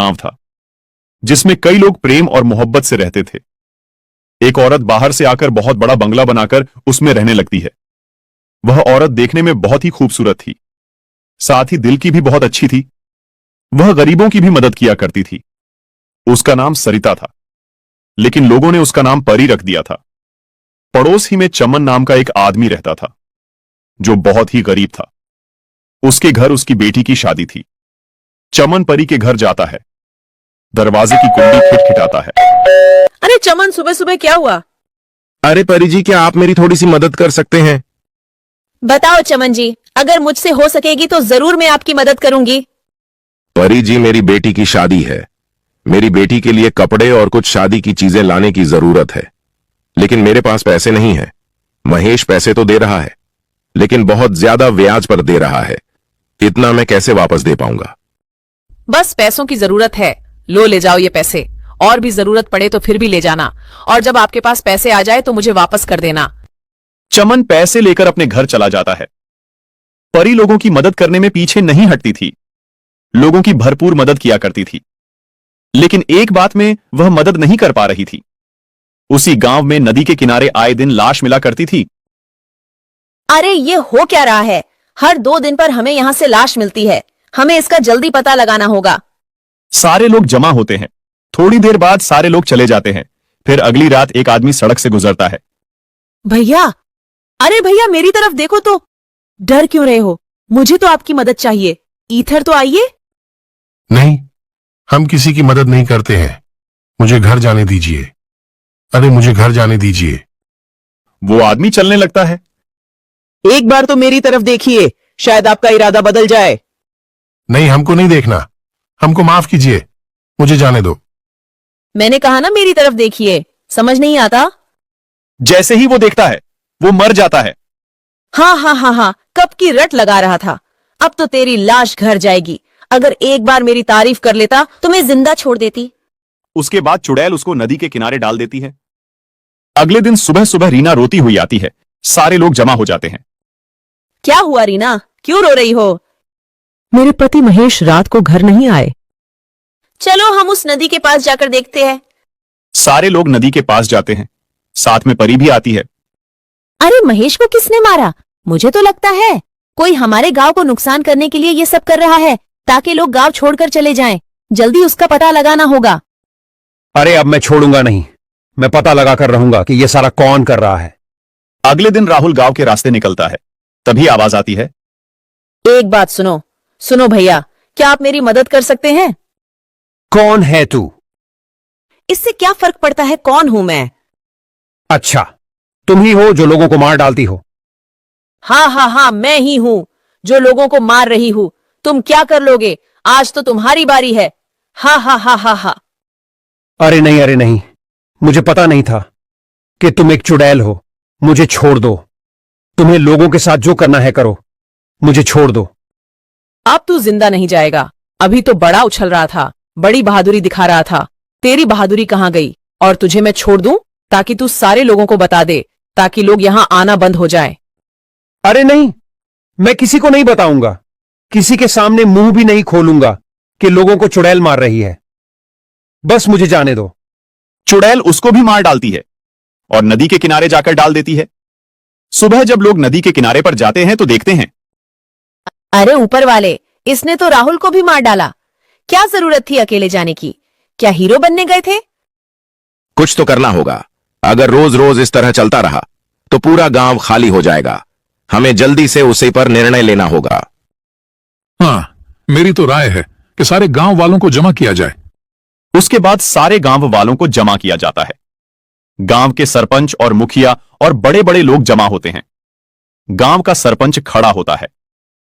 गांव था जिसमें कई लोग प्रेम और मोहब्बत से रहते थे। एक औरत बाहर से आकर बहुत बड़ा बंगला बनाकर उसमें रहने लगती है। वह औरत देखने में बहुत ही खूबसूरत थी, साथ ही दिल की भी बहुत अच्छी थी। वह गरीबों की भी मदद किया करती थी। उसका नाम सरिता था, लेकिन लोगों ने उसका नाम परी रख दिया था। पड़ोस ही में चमन नाम का एक आदमी रहता था जो बहुत ही गरीब था। उसके घर उसकी बेटी की शादी थी। चमन परी के घर जाता है, दरवाजे की कुंडी खिटखिटाता है। अरे चमन, सुबह सुबह क्या हुआ? अरे परी जी, क्या आप मेरी थोड़ी सी मदद कर सकते हैं? बताओ चमन जी, अगर मुझसे हो सकेगी तो जरूर मैं आपकी मदद करूंगी। परी जी, मेरी बेटी की शादी है। मेरी बेटी के लिए कपड़े और कुछ शादी की चीजें लाने की जरूरत है, लेकिन मेरे पास पैसे नहीं है। महेश पैसे तो दे रहा है, लेकिन बहुत ज्यादा ब्याज पर दे रहा है। इतना मैं कैसे वापस दे पाऊंगा? बस पैसों की जरूरत है, लो ले जाओ ये पैसे। और भी जरूरत पड़े तो फिर भी ले जाना, और जब आपके पास पैसे आ जाए तो मुझे वापस कर देना। चमन पैसे लेकर अपने घर चला जाता है। परी लोगों की मदद करने में पीछे नहीं हटती थी, लोगों की भरपूर मदद किया करती थी। लेकिन एक बात में वह मदद नहीं कर पा रही थी। उसी गांव में नदी के किनारे आए दिन लाश मिला करती थी। अरे ये हो क्या रहा है? हर 2 दिन पर हमें यहाँ से लाश मिलती है। हमें इसका जल्दी पता लगाना होगा। सारे लोग जमा होते हैं। थोड़ी देर बाद सारे लोग चले जाते हैं। फिर अगली रात एक आदमी सड़क से गुजरता है। भैया, अरे भैया मेरी तरफ देखो तो। डर क्यों रहे हो? मुझे तो आपकी मदद चाहिए। ईथर तो आइए। नहीं, हम किसी की मदद नहीं करते हैं। मुझे घर जाने दीजिए। अरे मुझे घर जाने दीजिए। वो आदमी चलने लगता है। एक बार तो मेरी तरफ देखिए, शायद आपका इरादा बदल जाए। नहीं, हमको नहीं देखना। हमको माफ कीजिए, मुझे जाने दो। मैंने कहा ना मेरी तरफ देखिए, समझ नहीं आता? जैसे ही वो देखता है वो मर जाता है। हाँ, कब की रट लगा रहा था। अब तो तेरी लाश घर जाएगी। अगर एक बार मेरी तारीफ कर लेता तो मैं जिंदा छोड़ देती। उसके बाद चुड़ैल उसको नदी के किनारे डाल देती है। अगले दिन सुबह सुबह रीना रोती हुई आती है। सारे लोग जमा हो जाते हैं। क्या हुआ रीना, क्यों रो रही हो? मेरे पति महेश रात को घर नहीं आए। चलो हम उस नदी के पास जाकर देखते हैं। सारे लोग नदी के पास जाते हैं। साथ में परी भी आती है। अरे महेश को किसने मारा? मुझे तो लगता है कोई हमारे गांव को नुकसान करने के लिए ये सब कर रहा है, ताकि लोग गांव छोड़कर चले जाएं। जल्दी उसका पता लगाना होगा। अरे अब मैं छोड़ूंगा नहीं, मैं पता लगा कर रहूंगा कि ये सारा कौन कर रहा है। अगले दिन राहुल गांव के रास्ते निकलता है। तभी आवाज आती है। एक बात सुनो भैया, क्या आप मेरी मदद कर सकते हैं? कौन है तू? इससे क्या फर्क पड़ता है कौन हूं मैं? अच्छा, तुम ही हो जो लोगों को मार डालती हो। हाँ, मैं ही हूं जो लोगों को मार रही हूं। तुम क्या कर लोगे? आज तो तुम्हारी बारी है। हा। अरे नहीं, मुझे पता नहीं था कि तुम एक चुड़ैल हो। मुझे छोड़ दो। तुम्हें लोगों के साथ जो करना है करो, मुझे छोड़ दो। अब तू जिंदा नहीं जाएगा। अभी तो बड़ा उछल रहा था, बड़ी बहादुरी दिखा रहा था। तेरी बहादुरी कहाँ गई? और तुझे मैं छोड़ दूं ताकि तू सारे लोगों को बता दे, ताकि लोग यहां आना बंद हो जाए। अरे नहीं, मैं किसी को नहीं बताऊंगा। किसी के सामने मुंह भी नहीं खोलूंगा कि लोगों को चुड़ैल मार रही है। बस मुझे जाने दो। चुड़ैल उसको भी मार डालती है और नदी के किनारे जाकर डाल देती है। सुबह जब लोग नदी के किनारे पर जाते हैं तो देखते हैं। अरे ऊपर वाले, इसने तो राहुल को भी मार डाला। क्या जरूरत थी अकेले जाने की? क्या हीरो बनने गए थे? कुछ तो करना होगा। अगर रोज रोज इस तरह चलता रहा तो पूरा गांव खाली हो जाएगा। हमें जल्दी से उसी पर निर्णय लेना होगा। हाँ, मेरी तो राय है कि सारे गांव वालों को जमा किया जाए। उसके बाद सारे गांव वालों को जमा किया जाता है। गांव के सरपंच और मुखिया और बड़े बड़े लोग जमा होते हैं। गांव का सरपंच खड़ा होता है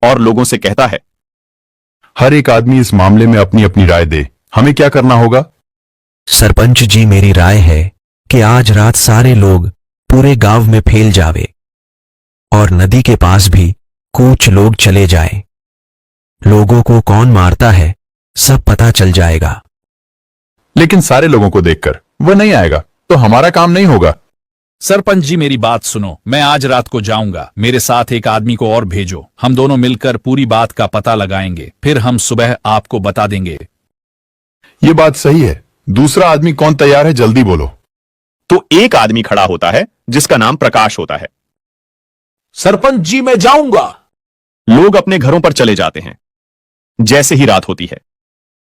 और लोगों से कहता है, हर एक आदमी इस मामले में अपनी अपनी राय दे। हमें क्या करना होगा? सरपंच जी, मेरी राय है कि आज रात सारे लोग पूरे गांव में फैल जावे और नदी के पास भी कुछ लोग चले जाएं। लोगों को कौन मारता है सब पता चल जाएगा। लेकिन सारे लोगों को देखकर वह नहीं आएगा तो हमारा काम नहीं होगा। सरपंच जी मेरी बात सुनो, मैं आज रात को जाऊंगा। मेरे साथ एक आदमी को और भेजो। हम दोनों मिलकर पूरी बात का पता लगाएंगे, फिर हम सुबह आपको बता देंगे। ये बात सही है। दूसरा आदमी कौन तैयार है, जल्दी बोलो। तो एक आदमी खड़ा होता है जिसका नाम प्रकाश होता है। सरपंच जी मैं जाऊंगा। लोग अपने घरों पर चले जाते हैं। जैसे ही रात होती है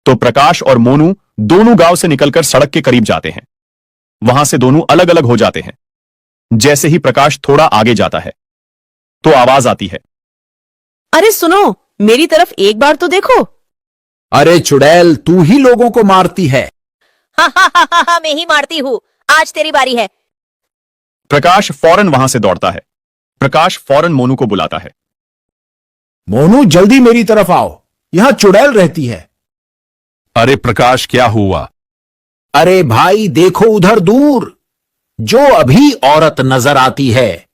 तो प्रकाश और मोनू दोनों गांव से निकलकर सड़क के करीब जाते हैं। वहां से दोनों अलग अलग हो जाते हैं। जैसे ही प्रकाश थोड़ा आगे जाता है तो आवाज आती है, अरे सुनो, मेरी तरफ एक बार तो देखो। अरे चुड़ैल, तू ही लोगों को मारती है। हा, मैं ही मारती हूँ। आज तेरी बारी है। प्रकाश फौरन वहां से दौड़ता है। प्रकाश फौरन मोनू को बुलाता है। मोनू जल्दी मेरी तरफ आओ, यहां चुड़ैल रहती है। अरे प्रकाश, क्या हुआ? अरे भाई देखो उधर दूर, जो अभी औरत नजर आती है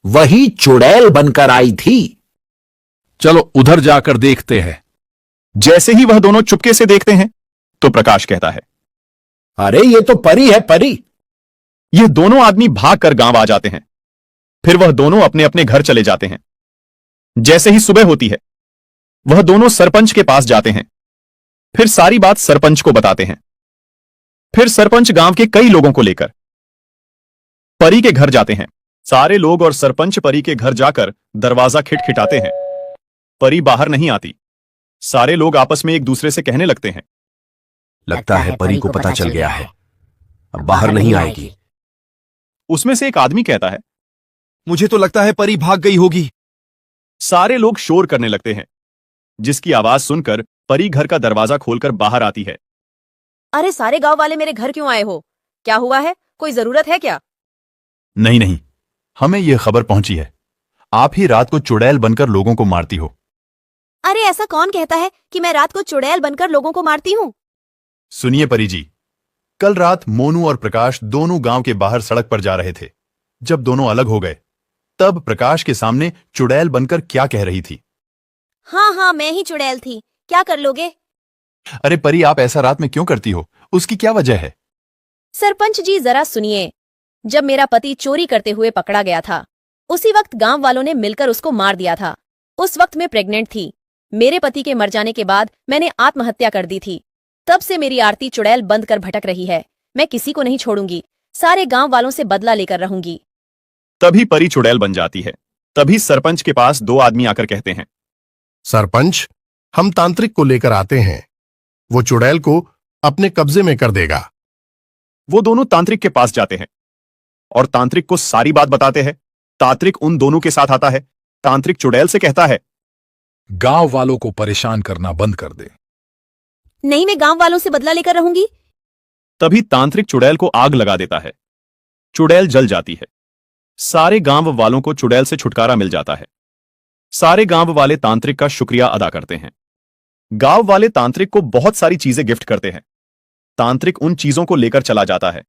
वही चुड़ैल बनकर आई थी। चलो उधर जाकर देखते हैं। जैसे ही वह दोनों चुपके से देखते हैं तो प्रकाश कहता है, अरे ये तो परी है, परी। ये दोनों आदमी भागकर गांव आ जाते हैं। फिर वह दोनों अपने अपने घर चले जाते हैं। जैसे ही सुबह होती है वह दोनों सरपंच के पास जाते हैं। फिर सारी बात सरपंच को बताते हैं। फिर सरपंच गांव के कई लोगों को लेकर परी के घर जाते हैं। सारे लोग और सरपंच परी के घर जाकर दरवाजा खिटखिटाते हैं। परी बाहर नहीं आती। सारे लोग आपस में एक दूसरे से कहने लगते हैं, लगता है परी को पता चल गया है, अब बाहर नहीं आएगी। उसमें से एक आदमी कहता है, मुझे तो लगता है परी भाग गई होगी। सारे लोग शोर करने लगते हैं, जिसकी आवाज सुनकर परी घर का दरवाजा खोलकर बाहर आती है। अरे सारे गांव वाले मेरे घर क्यों आए हो? क्या हुआ है? कोई जरूरत है क्या? नहीं नहीं, हमें यह खबर पहुंची है, आप ही रात को चुड़ैल बनकर लोगों को मारती हो। अरे ऐसा कौन कहता है कि मैं रात को चुड़ैल बनकर लोगों को मारती हूँ? सुनिए परी जी, कल रात मोनू और प्रकाश दोनों गांव के बाहर सड़क पर जा रहे थे। जब दोनों अलग हो गए तब प्रकाश के सामने चुड़ैल बनकर क्या कह रही थी। हाँ, मैं ही चुड़ैल थी। क्या कर लोगे? अरे परी, आप ऐसा रात में क्यों करती हो? उसकी क्या वजह है? सरपंच जी जरा सुनिए। जब मेरा पति चोरी करते हुए पकड़ा गया था, उसी वक्त गांव वालों ने मिलकर उसको मार दिया था। उस वक्त मैं प्रेग्नेंट थी। मेरे पति के मर जाने के बाद मैंने आत्महत्या कर दी थी। तब से मेरी आरती चुड़ैल बंद कर भटक रही है। मैं किसी को नहीं छोड़ूंगी। सारे गांव वालों से बदला लेकर रहूंगी। तभी परी चुड़ैल बन जाती है। तभी सरपंच के पास दो आदमी आकर कहते हैं, सरपंच, हम तांत्रिक को लेकर आते हैं, वो चुड़ैल को अपने कब्जे में कर देगा। वो दोनों तांत्रिक के पास जाते हैं और तांत्रिक को सारी बात बताते हैं। तांत्रिक उन दोनों के साथ आता है। तांत्रिक चुड़ैल से कहता है, गांव वालों को परेशान करना बंद कर दे। नहीं, मैं गांव वालों से बदला लेकर रहूंगी। तभी तांत्रिक चुड़ैल को आग लगा देता है। चुड़ैल जल जाती है। सारे गांव वालों को चुड़ैल से छुटकारा मिल जाता है। सारे गांव वाले तांत्रिक का शुक्रिया अदा करते हैं। गांव वाले तांत्रिक को बहुत सारी चीजें गिफ्ट करते हैं। तांत्रिक उन चीजों को लेकर चला जाता है।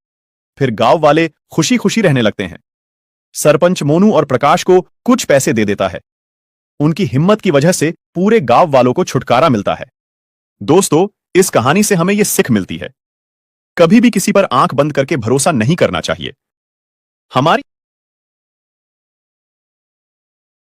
फिर गांव वाले खुशी खुशी रहने लगते हैं। सरपंच मोनू और प्रकाश को कुछ पैसे दे देता है। उनकी हिम्मत की वजह से पूरे गांव वालों को छुटकारा मिलता है। दोस्तों, इस कहानी से हमें यह सीख मिलती है, कभी भी किसी पर आंख बंद करके भरोसा नहीं करना चाहिए। हमारी